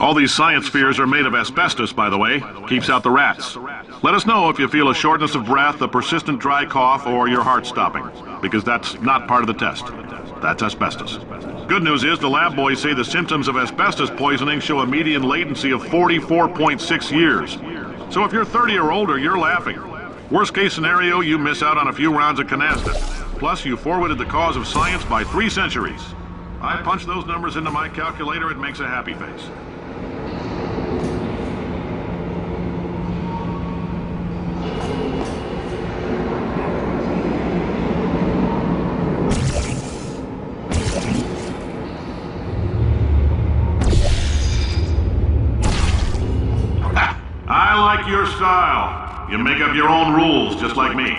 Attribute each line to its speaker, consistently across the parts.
Speaker 1: All these science spheres are made of asbestos, by the way. Keeps out the rats. Let us know if you feel a shortness of breath, a persistent dry cough, or your heart stopping, because that's not part of the test. That's asbestos. Good news is the lab boys say the symptoms of asbestos poisoning show a median latency of 44.6 years. So if you're 30 or older, you're laughing. Worst case scenario, you miss out on a few rounds of canasta. Plus, you forwarded the cause of science by 3 centuries. I punch those numbers into my calculator, it makes a happy face. I like your style. You make up your own rules, just like me.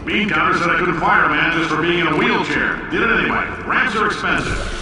Speaker 1: Bean Counter said I couldn't fire a man just for being in a wheelchair. Did it anyway. Ramps are expensive.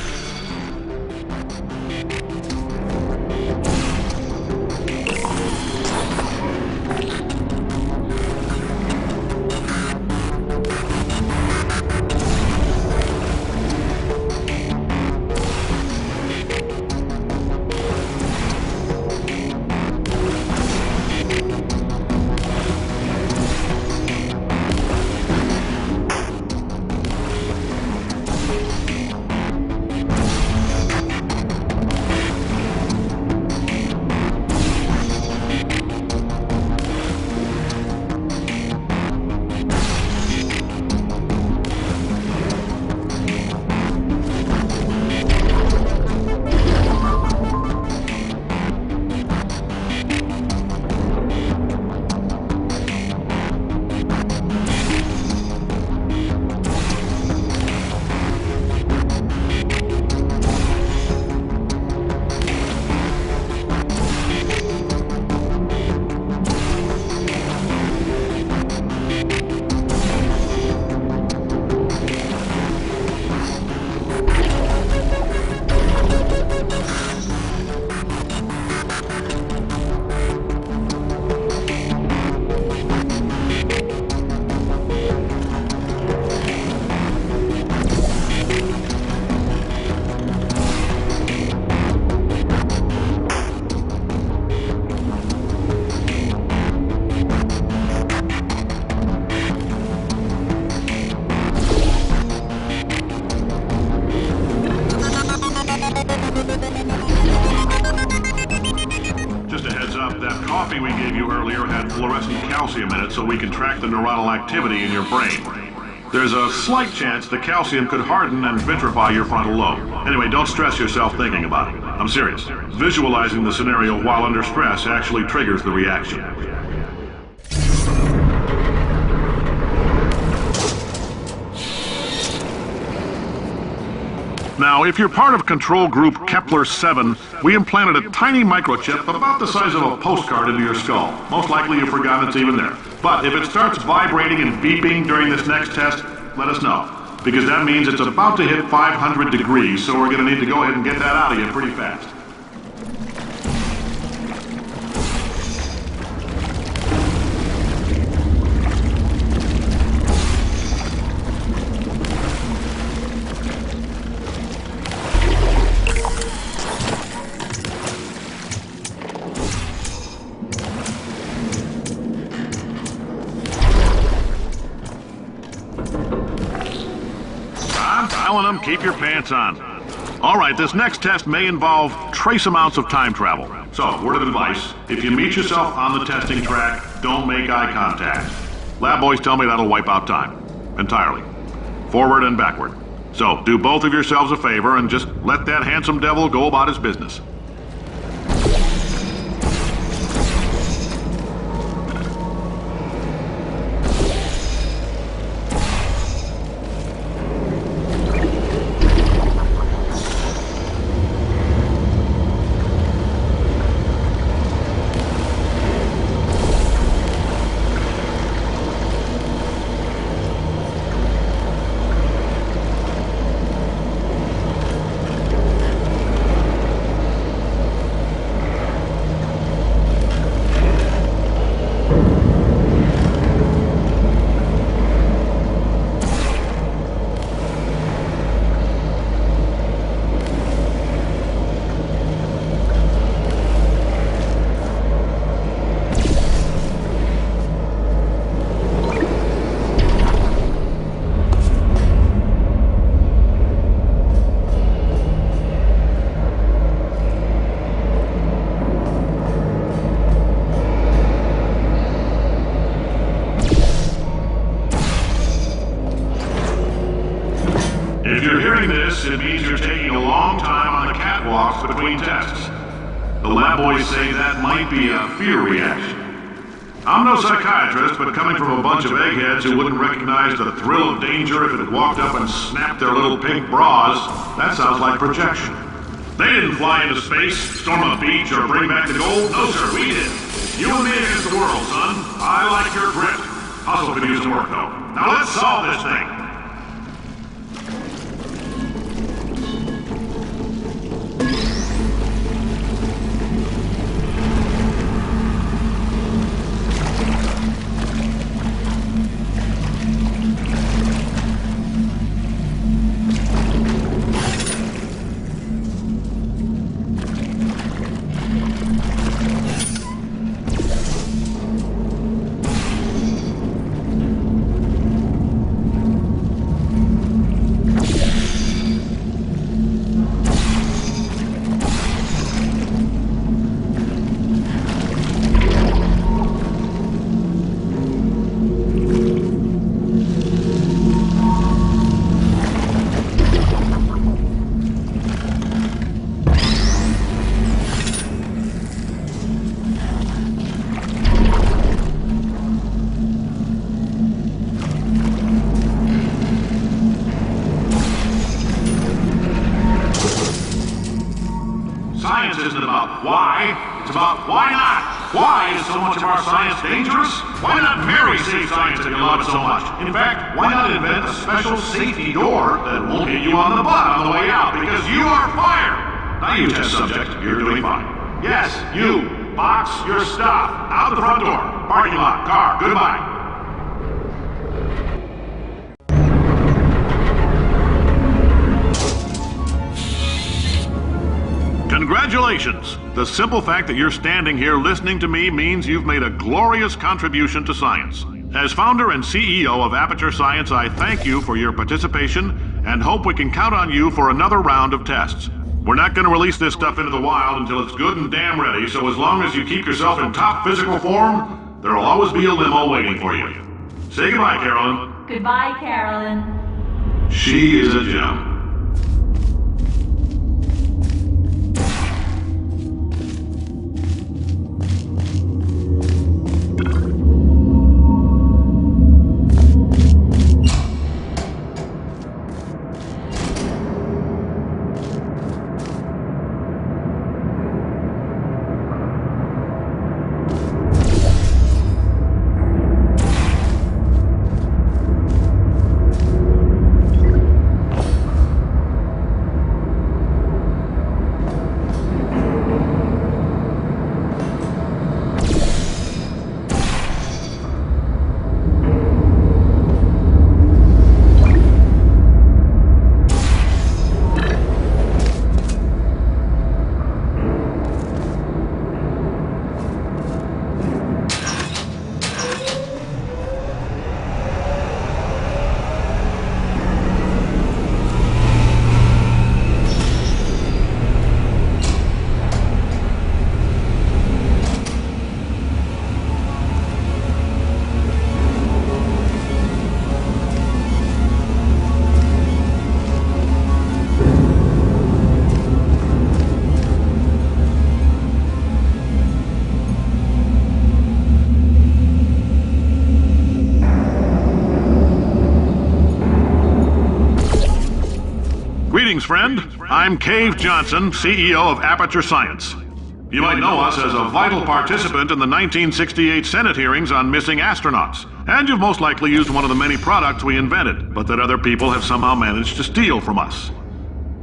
Speaker 1: coffee we gave you earlier had fluorescent calcium in it so we can track the neuronal activity in your brain. There's a slight chance the calcium could harden and vitrify your frontal lobe. Anyway, don't stress yourself thinking about it. I'm serious. Visualizing the scenario while under stress actually triggers the reaction. Now, if you're part of control group Kepler-7, we implanted a tiny microchip about the size of a postcard into your skull. Most likely you've forgotten it's even there. But if it starts vibrating and beeping during this next test, let us know. Because that means it's about to hit 500 degrees, so we're going to need to go ahead and get that out of you pretty fast. Keep your pants on. All right, this next test may involve trace amounts of time travel. So, word of advice, if you meet yourself on the testing track, don't make eye contact. Lab boys tell me that'll wipe out time. Entirely. Forward and backward. So, do both of yourselves a favor and just let that handsome devil go about his business. If you're hearing this, it means you're taking a long time on the catwalks between tests. The lab boys say that might be a fear reaction. I'm no psychiatrist, but coming from a bunch of eggheads who wouldn't recognize the thrill of danger if it had walked up and snapped their little pink bras, that sounds like projection. They didn't fly into space, storm a beach, or bring back the gold. No, sir, we did. You and me against the world, son. I like your grit. Hustle could use some work, though. Now let's solve this thing. Science isn't about why, it's about why not. Why is so much of our science dangerous? Why not marry safe science if you love it so much? In fact, why not invent a special safety door that won't hit you on the butt on the way out because you are fired? Now you test subject, you're doing fine. Yes, you. Box your stuff. Out the front door. Parking lot. Car. Goodbye. Congratulations! The simple fact that you're standing here listening to me means you've made a glorious contribution to science. As founder and CEO of Aperture Science, I thank you for your participation and hope we can count on you for another round of tests. We're not going to release this stuff into the wild until it's good and damn ready, so as long as you keep yourself in top physical form, there'll always be a limo waiting for you. Say goodbye, Carolyn.
Speaker 2: Goodbye, Carolyn.
Speaker 1: She is a gem. Greetings, friend. I'm Cave Johnson, CEO of Aperture Science. You might know us as a vital participant in the 1968 Senate hearings on missing astronauts. And you've most likely used one of the many products we invented, but that other people have somehow managed to steal from us.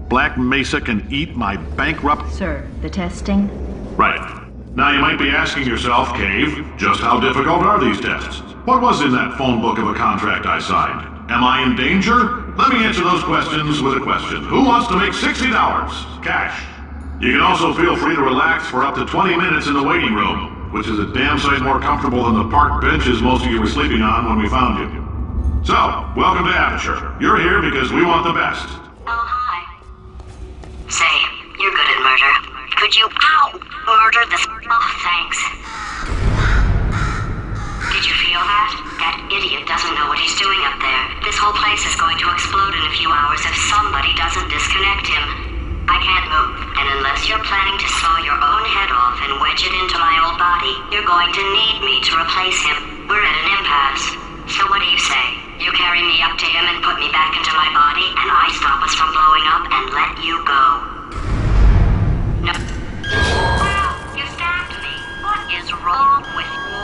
Speaker 1: Black Mesa can eat my bankrupt...
Speaker 2: Sir, the testing?
Speaker 1: Right. Now you might be asking yourself, Cave, just how difficult are these tests? What was in that phone book of a contract I signed? Am I in danger? Let me answer those questions with a question. Who wants to make $60? Cash. You can also feel free to relax for up to 20 minutes in the waiting room, which is a damn sight more comfortable than the park benches most of you were sleeping on when we found you. So, welcome to Aperture. You're here because we want the best.
Speaker 3: Oh, hi. Say, you're good at murder. Could you, murder this... Oh, thanks. Did you feel that? That idiot doesn't know what he's doing up there. This whole place is going to explode in a few hours if some planning to saw your own head off and wedge it into my old body, you're going to need me to replace him. We're at an impasse. So what do you say? You carry me up to him and put me back into my body, and I stop us from blowing up and let you go. No. Wow, you stabbed me. What is wrong with you?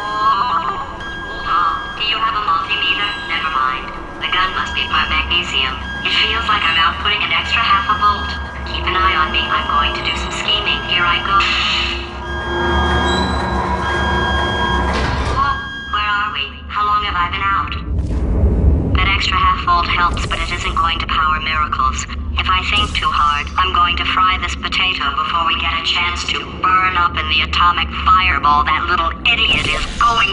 Speaker 3: Oh, do you have a multimeter? Never mind. The gun must be part magnesium. It feels like I'm outputting an extra half a volt. Keep an eye on me. I'm going to do some scheming. Here I go. Whoa, where are we? How long have I been out? That extra half volt helps, but it isn't going to power miracles. If I think too hard, I'm going to fry this potato before we get a chance to burn up in the atomic fireball that little idiot is going.